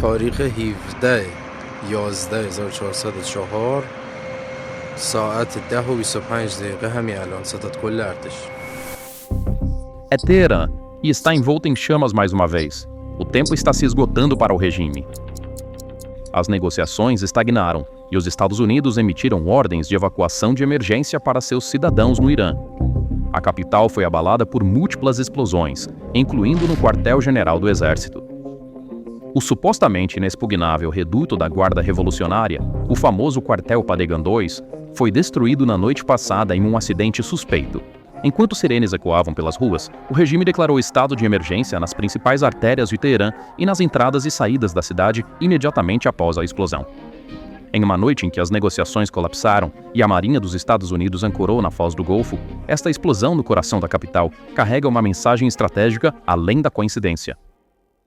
تاریخ 17/11/1404 ساعت 10:25 همین الان صدات كل ارتش. É Teherã, e está envolta em chamas mais uma vez. O tempo está se esgotando para o regime. As negociações estagnaram e os Estados Unidos emitiram ordens de evacuação de emergência para seus cidadãos no Irã. A capital foi abalada por múltiplas explosões, incluindo no quartel-general do exército. O supostamente inexpugnável reduto da Guarda Revolucionária, o famoso quartel Padegan II, foi destruído na noite passada em um acidente suspeito. Enquanto sirenes ecoavam pelas ruas, o regime declarou estado de emergência nas principais artérias de Teherã e nas entradas e saídas da cidade imediatamente após a explosão. Em uma noite em que as negociações colapsaram e a Marinha dos Estados Unidos ancorou na Foz do Golfo, esta explosão no coração da capital carrega uma mensagem estratégica além da coincidência.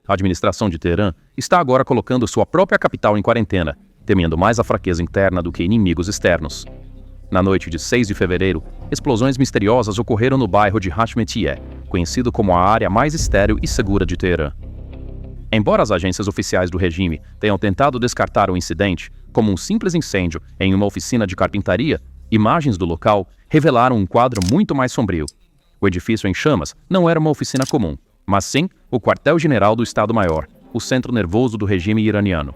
A administração de Teherã está agora colocando sua própria capital em quarentena, temendo mais a fraqueza interna do que inimigos externos. Na noite de 6 de fevereiro, explosões misteriosas ocorreram no bairro de Hashmetieh, conhecido como a área mais estéril e segura de Teherã. Embora as agências oficiais do regime tenham tentado descartar o incidente como um simples incêndio em uma oficina de carpintaria, imagens do local revelaram um quadro muito mais sombrio. O edifício em chamas não era uma oficina comum, mas sim o quartel-general do Estado-Maior, o centro nervoso do regime iraniano.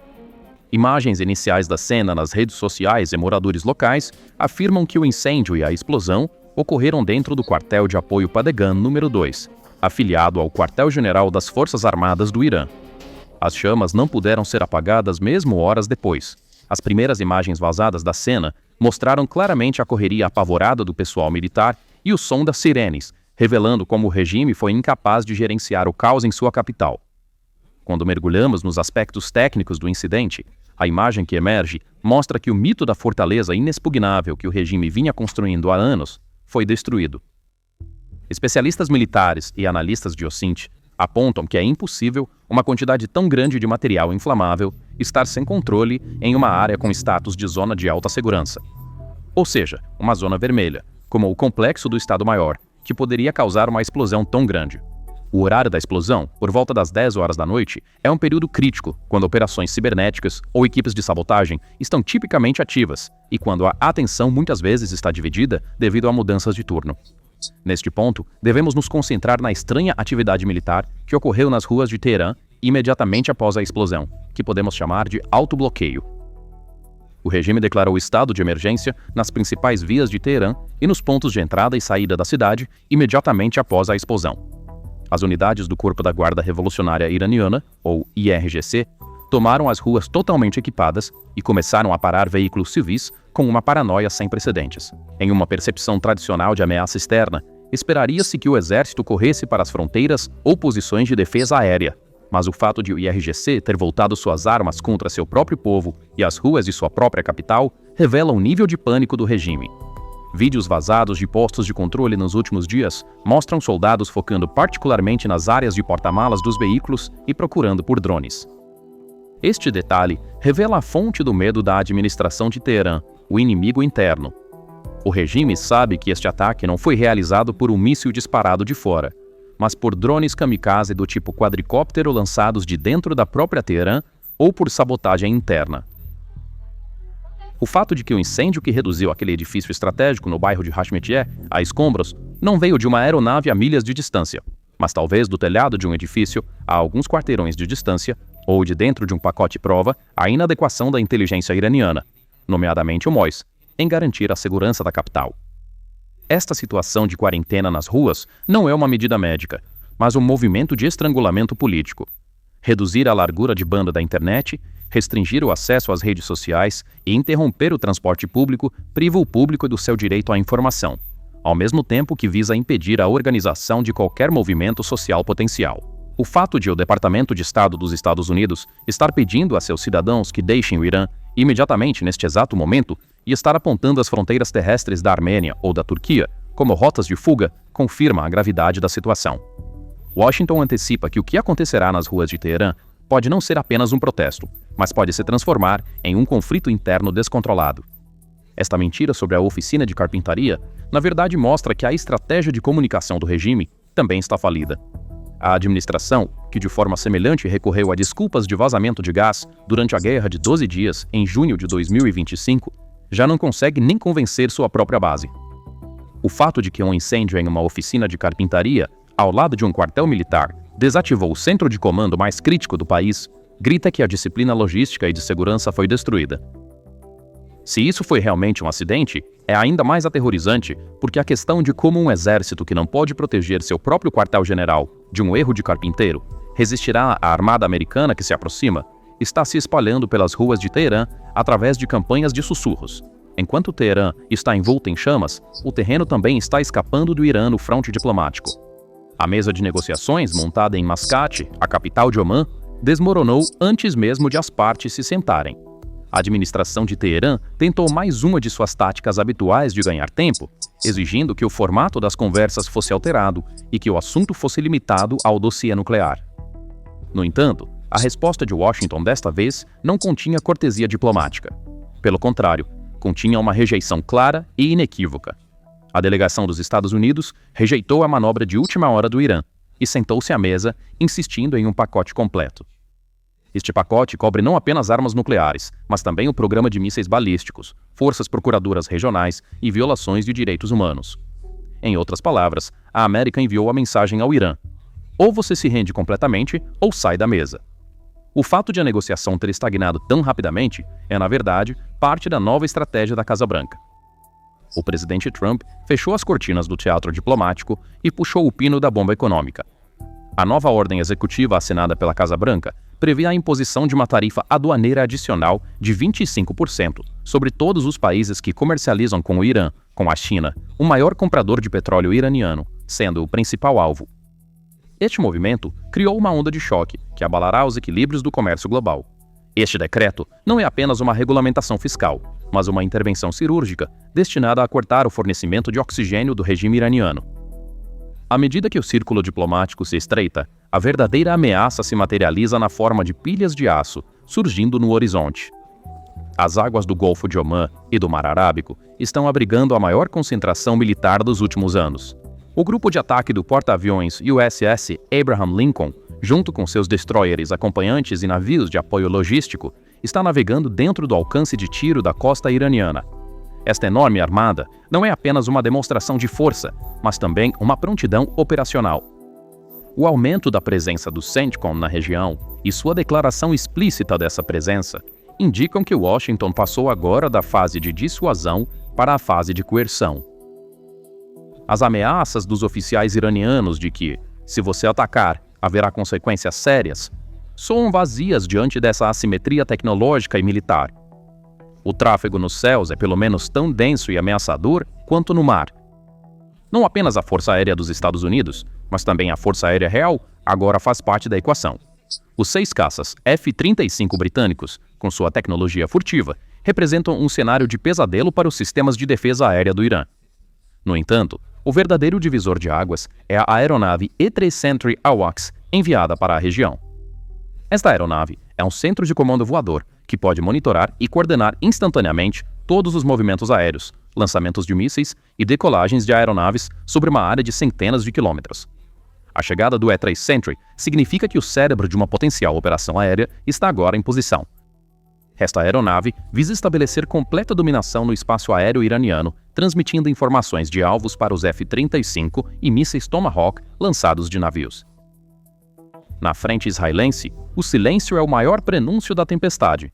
Imagens iniciais da cena nas redes sociais e moradores locais afirmam que o incêndio e a explosão ocorreram dentro do quartel de apoio Padegan número 2, afiliado ao quartel-general das Forças Armadas do Irã. As chamas não puderam ser apagadas mesmo horas depois. As primeiras imagens vazadas da cena mostraram claramente a correria apavorada do pessoal militar e o som das sirenes, revelando como o regime foi incapaz de gerenciar o caos em sua capital. Quando mergulhamos nos aspectos técnicos do incidente, a imagem que emerge mostra que o mito da fortaleza inexpugnável que o regime vinha construindo há anos foi destruído. Especialistas militares e analistas de OSINT apontam que é impossível uma quantidade tão grande de material inflamável estar sem controle em uma área com status de zona de alta segurança. Ou seja, uma zona vermelha, como o complexo do Estado-Maior, que poderia causar uma explosão tão grande. O horário da explosão, por volta das 10 horas da noite, é um período crítico quando operações cibernéticas ou equipes de sabotagem estão tipicamente ativas e quando a atenção muitas vezes está dividida devido a mudanças de turno. Neste ponto, devemos nos concentrar na estranha atividade militar que ocorreu nas ruas de Teherã imediatamente após a explosão, que podemos chamar de autobloqueio. O regime declarou estado de emergência nas principais vias de Teherã e nos pontos de entrada e saída da cidade imediatamente após a explosão. As unidades do Corpo da Guarda Revolucionária Iraniana, ou IRGC, tomaram as ruas totalmente equipadas e começaram a parar veículos civis com uma paranoia sem precedentes. Em uma percepção tradicional de ameaça externa, esperaria-se que o exército corresse para as fronteiras ou posições de defesa aérea. Mas o fato de o IRGC ter voltado suas armas contra seu próprio povo e as ruas de sua própria capital revela o nível de pânico do regime. Vídeos vazados de postos de controle nos últimos dias mostram soldados focando particularmente nas áreas de porta-malas dos veículos e procurando por drones. Este detalhe revela a fonte do medo da administração de Teherã, o inimigo interno. O regime sabe que este ataque não foi realizado por um míssil disparado de fora, mas por drones kamikaze do tipo quadricóptero lançados de dentro da própria Teherã ou por sabotagem interna. O fato de que o incêndio que reduziu aquele edifício estratégico no bairro de Hashmetieh a escombros não veio de uma aeronave a milhas de distância, mas talvez do telhado de um edifício a alguns quarteirões de distância ou de dentro de um pacote prova a inadequação da inteligência iraniana, nomeadamente o MOIS, em garantir a segurança da capital. Esta situação de quarentena nas ruas não é uma medida médica, mas um movimento de estrangulamento político. Reduzir a largura de banda da internet, restringir o acesso às redes sociais e interromper o transporte público priva o público do seu direito à informação, ao mesmo tempo que visa impedir a organização de qualquer movimento social potencial. O fato de o Departamento de Estado dos Estados Unidos estar pedindo a seus cidadãos que deixem o Irã imediatamente neste exato momento e estar apontando as fronteiras terrestres da Armênia ou da Turquia como rotas de fuga confirma a gravidade da situação. Washington antecipa que o que acontecerá nas ruas de Teherã pode não ser apenas um protesto, mas pode se transformar em um conflito interno descontrolado. Esta mentira sobre a oficina de carpintaria, na verdade, mostra que a estratégia de comunicação do regime também está falida. a administração, que de forma semelhante recorreu a desculpas de vazamento de gás durante a Guerra de 12 Dias, em junho de 2025, já não consegue nem convencer sua própria base. O fato de que um incêndio em uma oficina de carpintaria, ao lado de um quartel militar, desativou o centro de comando mais crítico do país, grita que a disciplina logística e de segurança foi destruída. Se isso foi realmente um acidente, é ainda mais aterrorizante porque a questão de como um exército que não pode proteger seu próprio quartel-general de um erro de carpinteiro resistirá à armada americana que se aproxima está se espalhando pelas ruas de Teherã através de campanhas de sussurros. Enquanto Teherã está envolta em chamas, o terreno também está escapando do Irã no fronte diplomático. A mesa de negociações montada em Mascate, a capital de Omã, desmoronou antes mesmo de as partes se sentarem. A administração de Teherã tentou mais uma de suas táticas habituais de ganhar tempo, exigindo que o formato das conversas fosse alterado e que o assunto fosse limitado ao dossiê nuclear. No entanto, a resposta de Washington desta vez não continha cortesia diplomática. Pelo contrário, continha uma rejeição clara e inequívoca. A delegação dos Estados Unidos rejeitou a manobra de última hora do Irã e sentou-se à mesa, insistindo em um pacote completo. Este pacote cobre não apenas armas nucleares, mas também o programa de mísseis balísticos, forças procuradoras regionais e violações de direitos humanos. Em outras palavras, a América enviou a mensagem ao Irã: ou você se rende completamente ou sai da mesa. O fato de a negociação ter estagnado tão rapidamente é, na verdade, parte da nova estratégia da Casa Branca. O presidente Trump fechou as cortinas do teatro diplomático e puxou o pino da bomba econômica. A nova ordem executiva assinada pela Casa Branca prevê a imposição de uma tarifa aduaneira adicional de 25% sobre todos os países que comercializam com o Irã, com a China, o maior comprador de petróleo iraniano, sendo o principal alvo. Este movimento criou uma onda de choque que abalará os equilíbrios do comércio global. Este decreto não é apenas uma regulamentação fiscal, mas uma intervenção cirúrgica destinada a cortar o fornecimento de oxigênio do regime iraniano. À medida que o círculo diplomático se estreita, a verdadeira ameaça se materializa na forma de pilhas de aço surgindo no horizonte. As águas do Golfo de Omã e do Mar Arábico estão abrigando a maior concentração militar dos últimos anos. O grupo de ataque do porta-aviões USS Abraham Lincoln, junto com seus destroyers acompanhantes e navios de apoio logístico, está navegando dentro do alcance de tiro da costa iraniana. Esta enorme armada não é apenas uma demonstração de força, mas também uma prontidão operacional. O aumento da presença do CENTCOM na região e sua declaração explícita dessa presença indicam que Washington passou agora da fase de dissuasão para a fase de coerção. As ameaças dos oficiais iranianos de que, se você atacar, haverá consequências sérias, soam vazias diante dessa assimetria tecnológica e militar. O tráfego nos céus é pelo menos tão denso e ameaçador quanto no mar. Não apenas a Força Aérea dos Estados Unidos, mas também a Força Aérea Real agora faz parte da equação. Os 6 caças F-35 britânicos, com sua tecnologia furtiva, representam um cenário de pesadelo para os sistemas de defesa aérea do Irã. No entanto, o verdadeiro divisor de águas é a aeronave E-3 Sentry AWACS, enviada para a região. Esta aeronave é um centro de comando voador que pode monitorar e coordenar instantaneamente todos os movimentos aéreos, lançamentos de mísseis e decolagens de aeronaves sobre uma área de centenas de quilômetros. A chegada do E-3 Sentry significa que o cérebro de uma potencial operação aérea está agora em posição. Esta aeronave visa estabelecer completa dominação no espaço aéreo iraniano, transmitindo informações de alvos para os F-35 e mísseis Tomahawk lançados de navios. Na frente israelense, o silêncio é o maior prenúncio da tempestade.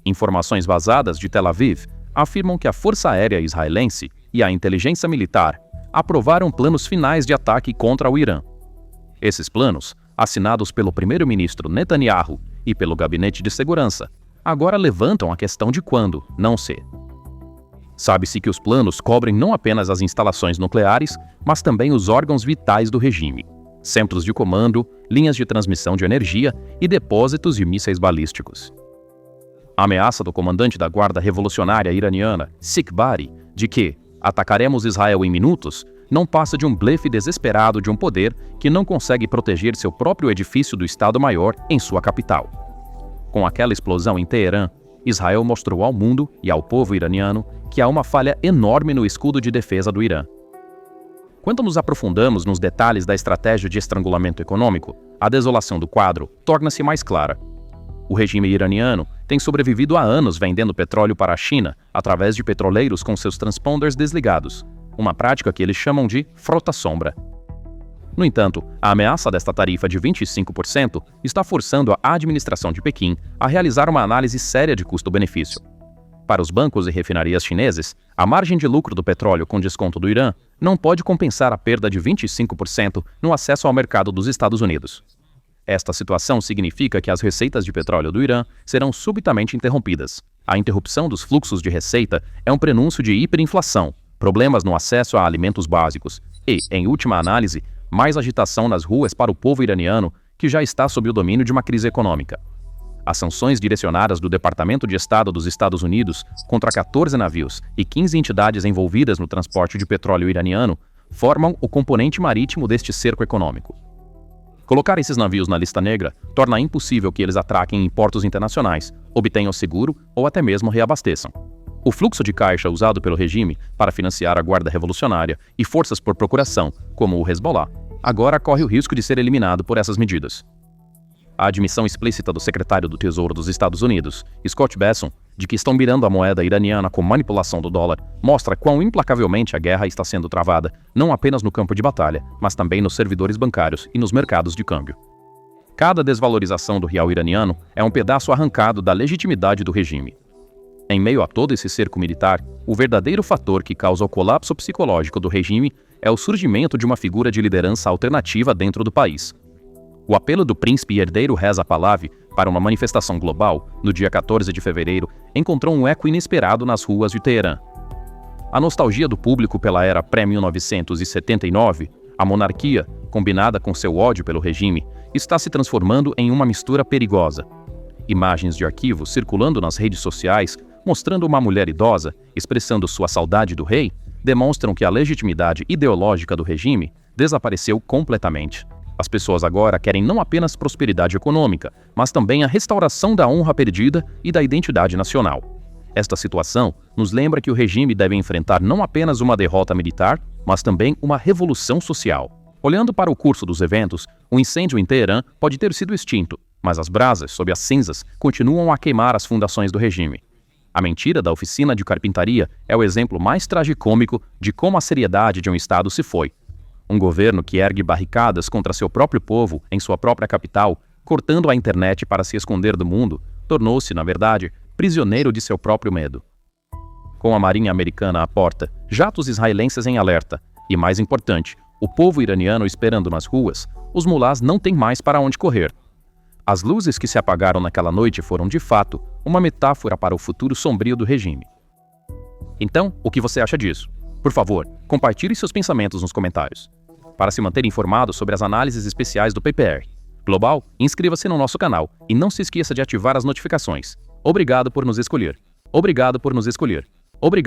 Informações vazadas de Tel Aviv afirmam que a Força Aérea Israelense e a inteligência militar aprovaram planos finais de ataque contra o Irã. Esses planos, assinados pelo primeiro-ministro Netanyahu e pelo Gabinete de Segurança, agora levantam a questão de quando, não se. Sabe-se que os planos cobrem não apenas as instalações nucleares, mas também os órgãos vitais do regime, centros de comando, linhas de transmissão de energia e depósitos de mísseis balísticos. A ameaça do comandante da Guarda Revolucionária Iraniana, Sikbari, de que atacaremos Israel em minutos, não passa de um blefe desesperado de um poder que não consegue proteger seu próprio edifício do Estado-Maior em sua capital. Com aquela explosão em Teherã, Israel mostrou ao mundo e ao povo iraniano que há uma falha enorme no escudo de defesa do Irã. Quando nos aprofundamos nos detalhes da estratégia de estrangulamento econômico, a desolação do quadro torna-se mais clara. O regime iraniano tem sobrevivido há anos vendendo petróleo para a China através de petroleiros com seus transponders desligados, uma prática que eles chamam de frota-sombra. No entanto, a ameaça desta tarifa de 25% está forçando a administração de Pequim a realizar uma análise séria de custo-benefício. Para os bancos e refinarias chineses, a margem de lucro do petróleo com desconto do Irã não pode compensar a perda de 25% no acesso ao mercado dos Estados Unidos. Esta situação significa que as receitas de petróleo do Irã serão subitamente interrompidas. A interrupção dos fluxos de receita é um prenúncio de hiperinflação, problemas no acesso a alimentos básicos e, em última análise, mais agitação nas ruas para o povo iraniano, que já está sob o domínio de uma crise econômica. As sanções direcionadas do Departamento de Estado dos Estados Unidos contra 14 navios e 15 entidades envolvidas no transporte de petróleo iraniano formam o componente marítimo deste cerco econômico. Colocar esses navios na lista negra torna impossível que eles atraquem em portos internacionais, obtenham seguro ou até mesmo reabasteçam. O fluxo de caixa usado pelo regime para financiar a Guarda Revolucionária e forças por procuração, como o Hezbollah, agora corre o risco de ser eliminado por essas medidas. A admissão explícita do secretário do Tesouro dos Estados Unidos, Scott Bessent, de que estão mirando a moeda iraniana com manipulação do dólar, mostra quão implacavelmente a guerra está sendo travada, não apenas no campo de batalha, mas também nos servidores bancários e nos mercados de câmbio. Cada desvalorização do real iraniano é um pedaço arrancado da legitimidade do regime. Em meio a todo esse cerco militar, o verdadeiro fator que causa o colapso psicológico do regime é o surgimento de uma figura de liderança alternativa dentro do país. O apelo do príncipe e herdeiro Reza Pahlavi para uma manifestação global, no dia 14 de fevereiro, encontrou um eco inesperado nas ruas de Teherã. A nostalgia do público pela era pré-1979, a monarquia, combinada com seu ódio pelo regime, está se transformando em uma mistura perigosa. Imagens de arquivos circulando nas redes sociais, mostrando uma mulher idosa, expressando sua saudade do rei, demonstram que a legitimidade ideológica do regime desapareceu completamente. As pessoas agora querem não apenas prosperidade econômica, mas também a restauração da honra perdida e da identidade nacional. Esta situação nos lembra que o regime deve enfrentar não apenas uma derrota militar, mas também uma revolução social. Olhando para o curso dos eventos, o incêndio em Teherã pode ter sido extinto, mas as brasas, sob as cinzas, continuam a queimar as fundações do regime. A mentira da oficina de carpintaria é o exemplo mais tragicômico de como a seriedade de um Estado se foi. Um governo que ergue barricadas contra seu próprio povo em sua própria capital, cortando a internet para se esconder do mundo, tornou-se, na verdade, prisioneiro de seu próprio medo. Com a marinha americana à porta, jatos israelenses em alerta e, mais importante, o povo iraniano esperando nas ruas, os mulás não têm mais para onde correr. As luzes que se apagaram naquela noite foram, de fato, uma metáfora para o futuro sombrio do regime. Então, o que você acha disso? Por favor, compartilhe seus pensamentos nos comentários. Para se manter informado sobre as análises especiais do PPR Global, inscreva-se no nosso canal e não se esqueça de ativar as notificações. Obrigado por nos escolher. Obrigado por nos escolher. Obrigado.